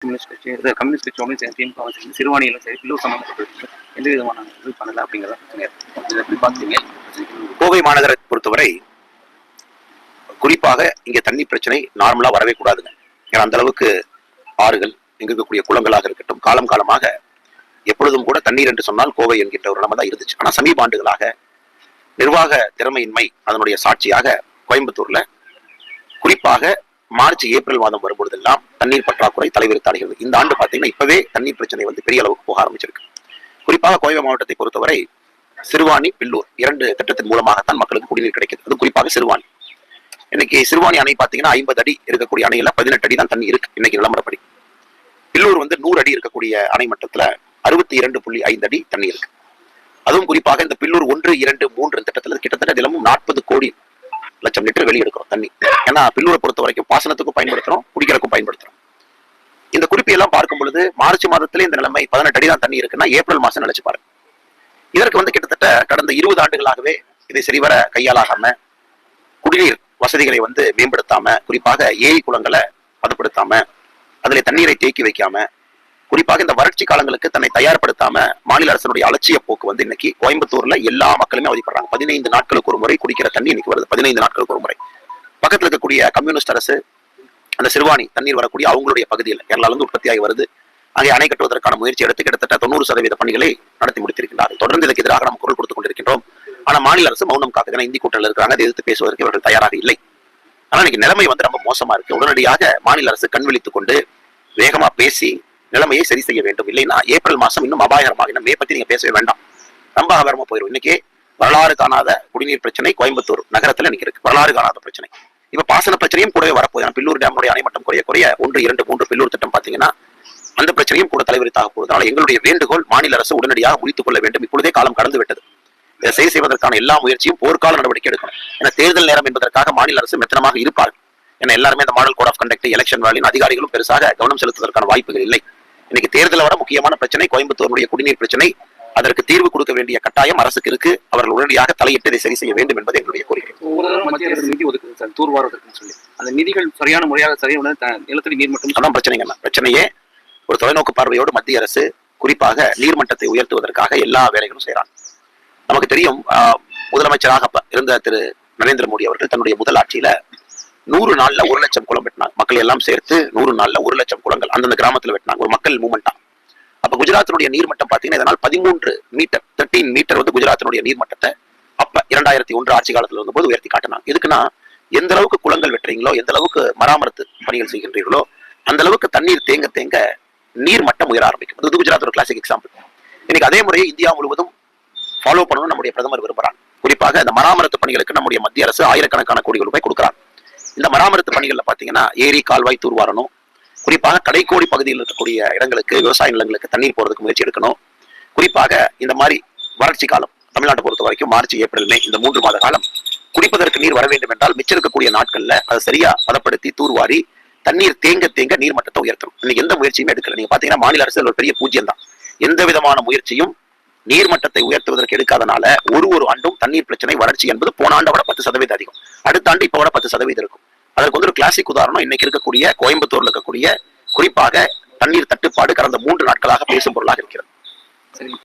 Communist கட்சி communist கட்சியோடும் சரி, திமுகவும் சரி, சிறுவாணியிலும் சரி, பில்லூர் சம்பந்தப்பட்ட எந்த விதமான இது பண்ணல அப்படிங்கிறத பிரச்சனை எப்படி பார்க்குறீங்க? கோவை மாநகரை பொறுத்தவரை குறிப்பாக இங்க தண்ணி பிரச்சனை நார்மலா வரவே கூடாதுங்க. ஏன்னா அந்த அளவுக்கு ஆறுகள், இங்க இருக்கக்கூடிய குளங்களாக இருக்கட்டும், காலம் காலமாக எப்பொழுதும் கூட தண்ணீர் என்று சொன்னால் கோவை என்கின்ற ஒரு நிலைமை தான் இருந்துச்சு. ஆனா சமீப ஆண்டுகளாக நிர்வாக திறமையின்மை அதனுடைய சாட்சியாக கோயம்புத்தூர்ல குறிப்பாக மார்ச் ஏப்ரல் மாதம் வரும்பொழுதெல்லாம் தண்ணீர் பற்றாக்குறை தலைவிரித்து அடைகிறது. இந்த ஆண்டு பாத்தீங்கன்னா இப்பவே தண்ணீர் பிரச்சனை பெரிய அளவுக்கு போக ஆரம்பிச்சிருக்கு. குறிப்பாக கோவை மாவட்டத்தை பொறுத்தவரை சிறுவாணி, பில்லூர் 2 திட்டத்தின் மூலமாகத்தான் மக்களுக்கு குடிநீர் கிடைக்குது. அது குறிப்பாக சிறுவாணி. இன்னைக்கு சிறுவாணி அணை பாத்தீங்கன்னா 50 அடி இருக்கக்கூடிய அணையில 18 அடி தான் தண்ணி இருக்கு இன்னைக்கு நிலமரப்படி. பில்லூர் 100 அடி இருக்கக்கூடிய அணை மட்டத்துல 62.5 அடி தண்ணி இருக்கு. அதுவும் குறிப்பாக இந்த பில்லூர் 1, 2, 3 திட்டத்துல கிட்டத்தட்ட தினமும் 40 கோடி லட்சம் லிட்டர் வெளியெடுக்கிறோம் தண்ணி. ஏன்னா பில்லூரை பொறுத்த வரைக்கும் பாசனத்துக்கும் பயன்படுத்துறோம், குடிக்கிறதுக்கும் பயன்படுத்துறோம். இந்த குறிப்பையெல்லாம் பார்க்கும் பொழுது மார்ச் மாதத்துல இந்த நிலைமை 18 அடி தான் தண்ணி இருக்குன்னா ஏப்ரல் மாசம் நினைச்சு பாருங்க. இதற்கு கிட்டத்தட்ட கடந்த 20 ஆண்டுகளாகவே இதை சரிவர கையாளாகாம, குடிநீர் வசதிகளை மேம்படுத்தாம, குறிப்பாக ஏரி குளங்களை பதப்படுத்தாம, அதில் தண்ணீரை தேக்கி வைக்காம, குறிப்பாக இந்த வறட்சி காலங்களுக்கு தன்னை தயார்படுத்தாம மாநில அரசனுடைய அலட்சிய போக்கு இன்னைக்கு கோயம்புத்தூர்ல எல்லா மக்களுமே அவதிப்படுறாங்க. 15 நாட்களுக்கு ஒரு முறை குடிக்கிற தண்ணி இன்னைக்கு வருது. 15 நாட்களுக்கு ஒரு முறை. பக்கத்துல இருக்கக்கூடிய கம்யூனிஸ்ட் அரசு அந்த சிறுவாணி தண்ணீர் வரக்கூடிய அவங்களுடைய பகுதியில் கேரளால இருந்து உற்பத்தியாகி வருது. அங்கே அணை கட்டுவதற்கான முயற்சி எடுத்து கிட்டத்தட்ட 90% பணிகளை நடத்தி முடித்திருக்கிறார்கள். தொடர்ந்து இதற்கு எதிராக நாம் குரல் கொடுத்துக் கொண்டிருக்கின்றோம். ஆனா மாநில அரசு மௌனம் காக்குது. இந்தி கூட்டத்தில் இருக்கிறாங்க, அதை எதிர்த்து பேசுவதற்கு இவர்கள் தயாராக இல்லை. ஆனா இன்னைக்கு நிலைமை ரொம்ப மோசமா இருக்கு. உடனடியாக மாநில அரசு கண் விழித்துக் கொண்டு வேகமா பேசி நிலைமையை சரி செய்ய வேண்டும். இல்லைன்னா ஏப்ரல் மாசம் இன்னும் அபாயகரமாக, மே பத்தி நீங்க பேசவே வேண்டாம், ரொம்ப அபாயகரமா போயிடும். இன்னைக்கு வரலாறு காணாத குடிநீர் பிரச்சனை கோயம்புத்தூர் நகரத்துல இன்னைக்கு இருக்கு. வரலாறு காணாத பிரச்சனை. இப்ப பாசன பிரச்சனையும் கூடவே வரப்போகுது. பில்லூர் டேமுடைய அணை மட்டம் குறைய 1, 2, 3 பில்லூர் திட்டம் பாத்தீங்கன்னா அந்த பிரச்சனையும் கூட தலைவரித்தாக போவதனால எங்களுடைய வேண்டுகோள் மாநில அரசு உடனடியாக முடித்துக் கொள்ள வேண்டும். இப்பொழுதே காலம் கடந்து விட்டது. இதை சரி செய்வதற்கான எல்லா முயற்சியும் போர்க்கால நடவடிக்கை எடுக்கணும். ஏன்னா தேர்தல் நேரம் என்பதற்காக மாநில அரசு மெத்தனமாக இருப்பார்கள். ஏன்னா எல்லாருமே இந்த model code of conduct, election வேலையின் அதிகாரிகளும் பெருசாக கவனம் செலுத்துவதற்கான வாய்ப்புகள் இல்லை. இன்னைக்கு தேர்தலை விட முக்கியமான பிரச்சனை கோயம்புத்தூருடைய குடிநீர் பிரச்சனை. அதற்கு தீர்வு கொடுக்க வேண்டிய கட்டாயம் அரசுக்கு இருக்கு. அவர்கள் உடனடியாக தலையிட்டு இதை சரி செய்ய வேண்டும் என்பது எங்களுடைய கோரிக்கை. மத்திய அரசு நிதி ஒதுக்குது சார் தூர்வாரத்துக்குன்னு சொல்லி. அந்த நிதிகள் சரியான முறையாக நிலத்தடி நீர் மட்டம் அதான் பிரச்சனைங்க. பிரச்சனையே ஒரு தொலைநோக்கு பார்வையோடு மத்திய அரசு குறிப்பாக நீர்மட்டத்தை உயர்த்துவதற்காக எல்லா வேலைகளும் செய்யறாங்க. நமக்கு தெரியும், முதலமைச்சராக இருந்த திரு நரேந்திர மோடி அவர்கள் தன்னுடைய முதல் ஆட்சியில 100 நாள்ல 1 லட்சம் குளம் வெட்டினாங்க. மக்கள் எல்லாம் சேர்த்து 100 நாள்ல 1 லட்சம் குளங்கள் அந்தந்த கிராமத்துல வெட்டினாங்க. ஒரு மக்கள் மூவ்மெண்டா. அப்ப குஜராத்தினுடைய நீர்மட்டம் பாத்தீங்கன்னா இதனால் 13 மீட்டர் குஜராத்தினுடைய நீர்மட்டத்தை அப்ப 2001 ஆட்சி காலத்துல இருந்தபோது உயர்த்தி காட்டினாங்க. எதுக்குன்னா எந்த அளவுக்கு குளங்கள் வெட்டுறீங்களோ, எந்த அளவுக்கு மராமத்து பணிகள் செய்கின்றீர்களோ, அந்த அளவுக்கு தண்ணீர் தேங்க தேங்க நீர் மட்டம் உயர ஆரம்பிக்கும். அது குஜராத் ஒரு கிளாசிக் எக்ஸாம்பிள். இன்னைக்கு அதே முறையை இந்தியா முழுவதும் ஃபாலோ பண்ணணும் நம்முடைய பிரதமர் விரும்புறாங்க. குறிப்பாக இந்த மராமத்து பணிகளுக்கு நம்முடைய மத்திய அரசு ஆயிரக்கணக்கான கோடிகள் ரூபாய் கொடுக்கிறாங்க. இந்த மராமத்து பணிகள்ல பாத்தீங்கன்னா ஏரி, கால்வாய் தூர்வாரணும். குறிப்பாக கடைக்கோடி பகுதியில் இருக்கக்கூடிய இடங்களுக்கு, விவசாய நிலங்களுக்கு தண்ணீர் போறதுக்கு முயற்சி எடுக்கணும். குறிப்பாக இந்த மாதிரி வறட்சி காலம் தமிழ்நாட்டை பொறுத்த வரைக்கும் மார்ச், ஏப்ரல், மே இந்த 3 மாத காலம் குடிப்பதற்கு நீர் வர வேண்டும் என்றால் மிச்சம் இருக்கக்கூடிய நாட்கள்ல அதை சரியா பதப்படுத்தி தூர்வாரி தண்ணீர் தேங்க தேங்க நீர் மட்டத்தை உயர்த்தணும். இன்னைக்கு எந்த முயற்சியுமே எடுக்கல. நீங்க பாத்தீங்கன்னா மாநில அரசு ஒரு பெரிய பூஜ்யம் தான். எந்த விதமான முயற்சியும் நீர்மட்டத்தை உயர்த்துவதற்கு எடுக்காதனால ஒரு ஆண்டும் தண்ணீர் பிரச்சனை, வறட்சி என்பது போன ஆண்டை விட 10% அதிகம். அடுத்த ஆண்டு இப்ப விட 10% இருக்கும். அதற்கு ஒரு கிளாசிக் உதாரணம் இன்னைக்கு இருக்கக்கூடிய கோயம்புத்தூர்ல இருக்கக்கூடிய குறிப்பாக தண்ணீர் தட்டுப்பாடு கடந்த 3 நாட்களாக பேசும் பொருளாக இருக்கிறது.